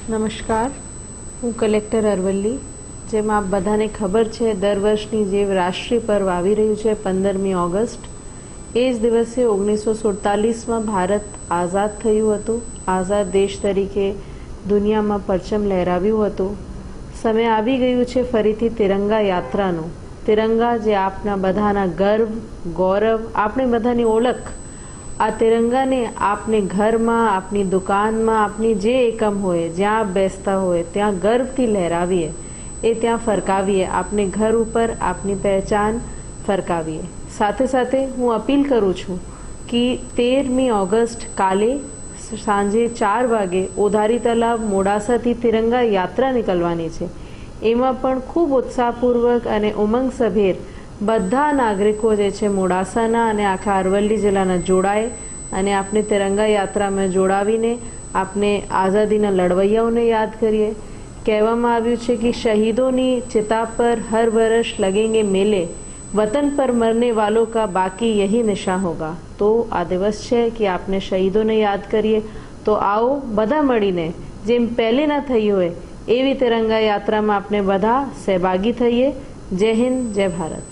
નમસ્કાર, હું કલેક્ટર અરવલ્લી. જેમ આપ બધાને ખબર છે, દર વર્ષની જે રાષ્ટ્રીય પર્વ આવી રહ્યું છે 15મી ઓગસ્ટ, એ જ દિવસે 1947માં ભારત આઝાદ થયું હતું. આઝાદ દેશ તરીકે દુનિયામાં પરચમ લહેરાવ્યું હતું. સમય આવી ગયું છે ફરીથી તિરંગા યાત્રાનું. તિરંગા જે આપના બધાના ગર્વ, ગૌરવ, આપણે બધાની ઓળખ. આ તિરંગાને આપને ઘરમાં, આપની દુકાનમાં, આપની જે એકમ હોય, જ્યાં આપ બેસતા હોય ત્યાં ગર્વથી લહેરાવીએ, એ ત્યાં ફરકાવીએ. આપને ઘર ઉપર આપની પહેચાન ફરકાવીએ. સાથે સાથે હું અપીલ કરું છું કે 13મી ઓગસ્ટ કાલે સાંજે 4 વાગે ઓધારી તલાવ મોડાસાથી તિરંગા યાત્રા નીકળવાની છે. એમાં પણ ખૂબ ઉત્સાહપૂર્વક અને ઉમંગસભેર બધા નાગરિકો જે છે મોડાસાના અને આખા અરવલ્લી જિલ્લાના જોડાય અને આપણે તિરંગા યાત્રામાં જોડાવીને આપણે આઝાદીના લડવૈયાઓને યાદ કરીએ. કહેવામાં આવ્યું છે કે શહીદોની ચિતા પર હર વર્ષ लगेंगे मेले, वतन पर मरने वालों का बाकी यही निशा होगा. તો આ દિવસ છે કે આપણે શહીદોને યાદ કરીએ. તો આવો બધા મળીને જેમ પહેલે ના થઈ હોય એવી તિરંગા યાત્રામાં આપણે બધા સહભાગી થઈએ. જય હિન્દ, જય ભારત.